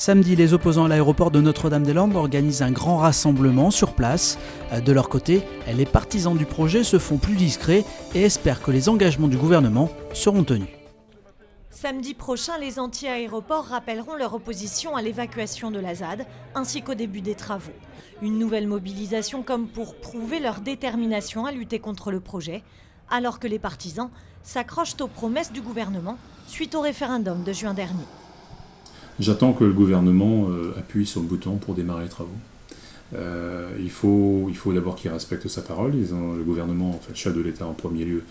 Samedi, les opposants à l'aéroport de Notre-Dame-des-Landes organisent un grand rassemblement sur place. De leur côté, les partisans du projet se font plus discrets et espèrent que les engagements du gouvernement seront tenus. Samedi prochain, les anti-aéroports rappelleront leur opposition à l'évacuation de la ZAD ainsi qu'au début des travaux. Une nouvelle mobilisation comme pour prouver leur détermination à lutter contre le projet, alors que les partisans s'accrochent aux promesses du gouvernement suite au référendum de juin dernier. J'attends que le gouvernement appuie sur le bouton pour démarrer les travaux. Il faut d'abord qu'il respecte sa parole. Le gouvernement, en fait, chef de l'État en premier lieu,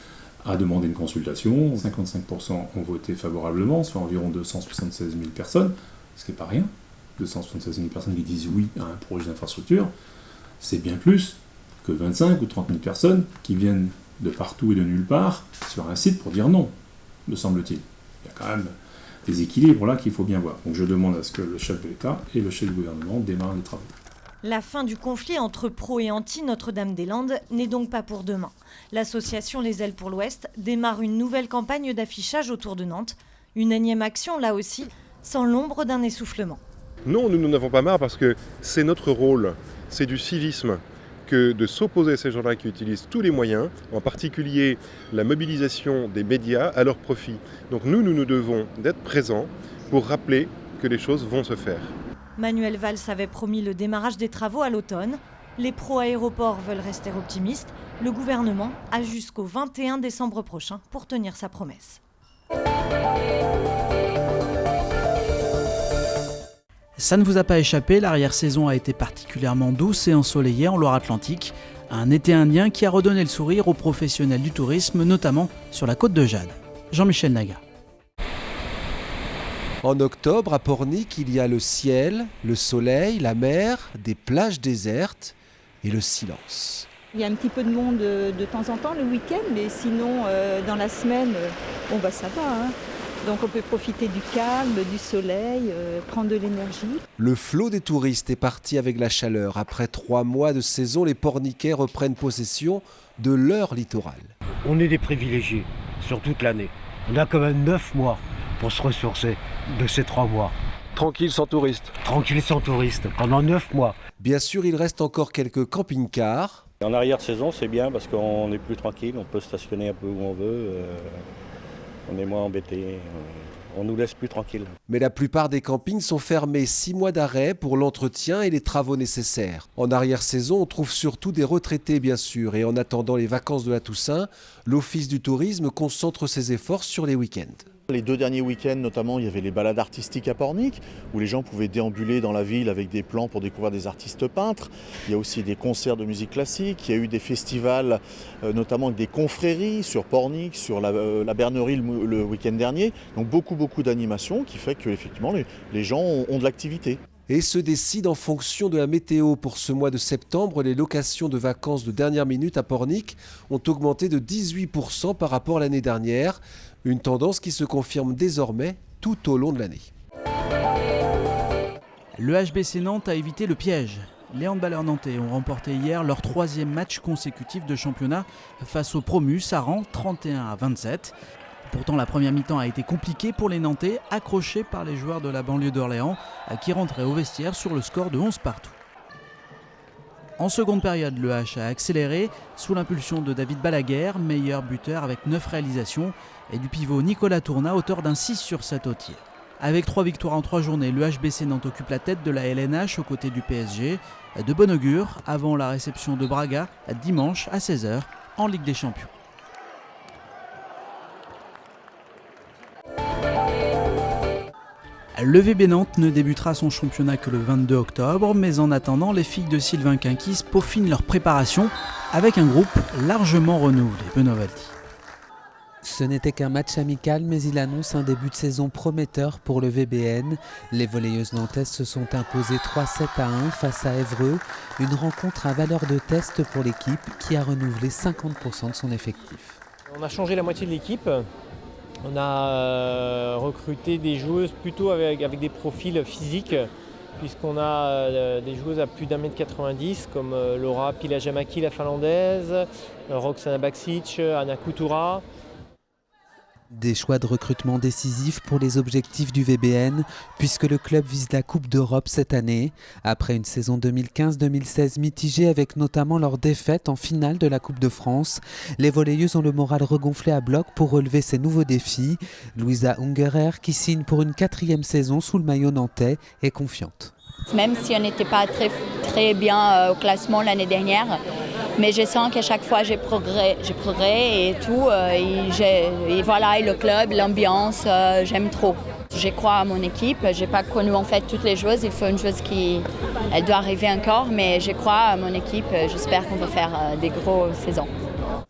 a demandé une consultation. 55% ont voté favorablement, soit environ 276 000 personnes, ce qui n'est pas rien. 276 000 personnes qui disent oui à un projet d'infrastructure, c'est bien plus que 25 ou 30 000 personnes qui viennent de partout et de nulle part sur un site pour dire non, me semble-t-il. Il y a quand même des équilibres là qu'il faut bien voir. Donc je demande à ce que le chef de l'État et le chef du gouvernement démarrent les travaux. La fin du conflit entre pro et anti Notre-Dame-des-Landes n'est donc pas pour demain. L'association Les Ailes pour l'Ouest démarre une nouvelle campagne d'affichage autour de Nantes. Une énième action, là aussi, sans l'ombre d'un essoufflement. Non, nous n'en avons pas marre parce que c'est notre rôle, c'est du civisme que de s'opposer à ces gens-là qui utilisent tous les moyens, en particulier la mobilisation des médias à leur profit. Donc nous devons d'être présents pour rappeler que les choses vont se faire. Manuel Valls avait promis le démarrage des travaux à l'automne. Les pro-aéroports veulent rester optimistes. Le gouvernement a jusqu'au 21 décembre prochain pour tenir sa promesse. Ça ne vous a pas échappé, l'arrière-saison a été particulièrement douce et ensoleillée en Loire-Atlantique. Un été indien qui a redonné le sourire aux professionnels du tourisme, notamment sur la côte de Jade. Jean-Michel Naga. En octobre, à Pornic, il y a le ciel, le soleil, la mer, des plages désertes et le silence. Il y a un petit peu de monde de temps en temps le week-end, mais sinon, dans la semaine, ça va. Hein. Donc on peut profiter du calme, du soleil, prendre de l'énergie. Le flot des touristes est parti avec la chaleur. Après 3 mois de saison, les Porniquais reprennent possession de leur littoral. On est des privilégiés sur toute l'année. On a quand même 9 mois pour se ressourcer de ces 3 mois. Tranquille sans touristes. Tranquille sans touristes, pendant 9 mois. Bien sûr, il reste encore quelques camping-cars. En arrière-saison, c'est bien parce qu'on est plus tranquille, on peut stationner un peu où on veut. On est moins embêtés, on nous laisse plus tranquilles. Mais la plupart des campings sont fermés. 6 mois d'arrêt pour l'entretien et les travaux nécessaires. En arrière-saison, on trouve surtout des retraités bien sûr. Et en attendant les vacances de la Toussaint, l'Office du tourisme concentre ses efforts sur les week-ends. Les 2 derniers week-ends notamment, il y avait les balades artistiques à Pornic, où les gens pouvaient déambuler dans la ville avec des plans pour découvrir des artistes peintres. Il y a aussi des concerts de musique classique, il y a eu des festivals, notamment avec des confréries sur Pornic, sur la Bernerie le week-end dernier. Donc beaucoup d'animations qui fait que effectivement les gens ont de l'activité. Et se décide en fonction de la météo. Pour ce mois de septembre, les locations de vacances de dernière minute à Pornic ont augmenté de 18% par rapport à l'année dernière. Une tendance qui se confirme désormais tout au long de l'année. Le HBC Nantes a évité le piège. Les handballeurs nantais ont remporté hier leur 3e match consécutif de championnat face aux promus Saran 31-27. Pourtant, la première mi-temps a été compliquée pour les Nantais, accrochés par les joueurs de la banlieue d'Orléans qui rentraient au vestiaire sur le score de 11 partout. En seconde période, le H a accéléré sous l'impulsion de David Balaguer, meilleur buteur avec 9 réalisations, et du pivot Nicolas Tourna, auteur d'un 6 sur 7 au tir. Avec 3 victoires en 3 journées, le HBC Nantes occupe la tête de la LNH aux côtés du PSG. De bon augure avant la réception de Braga dimanche à 16h en Ligue des Champions. Le VB Nantes ne débutera son championnat que le 22 octobre, mais en attendant, les filles de Sylvain Quinquis peaufinent leur préparation avec un groupe largement renouvelé. Benoît Valdi. Ce n'était qu'un match amical, mais il annonce un début de saison prometteur pour le VBN. Les volleyeuses nantaises se sont imposées 3-7-1 face à Évreux. Une rencontre à valeur de test pour l'équipe qui a renouvelé 50% de son effectif. On a changé la moitié de l'équipe. On a recruté des joueuses plutôt avec des profils physiques, puisqu'on a des joueuses à plus d'1m90 comme Laura Pilajamaki, la finlandaise, Roxana Baksic, Anna Koutoura. Des choix de recrutement décisifs pour les objectifs du VBN, puisque le club vise la Coupe d'Europe cette année. Après une saison 2015-2016 mitigée avec notamment leur défaite en finale de la Coupe de France, les volleyeuses ont le moral regonflé à bloc pour relever ces nouveaux défis. Louisa Ungerer, qui signe pour une 4e saison sous le maillot nantais, est confiante. Même si on n'était pas très bien au classement l'année dernière, mais je sens qu'à chaque fois j'ai progrès et tout. Et voilà, et le club, l'ambiance, j'aime trop. Je crois à mon équipe. J'ai pas connu en fait toutes les joueuses. Il faut une chose elle doit arriver encore, mais je crois à mon équipe. J'espère qu'on va faire des grosses saisons.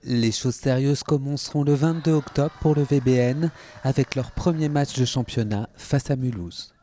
Les choses sérieuses commenceront le 22 octobre pour le VBN avec leur premier match de championnat face à Mulhouse.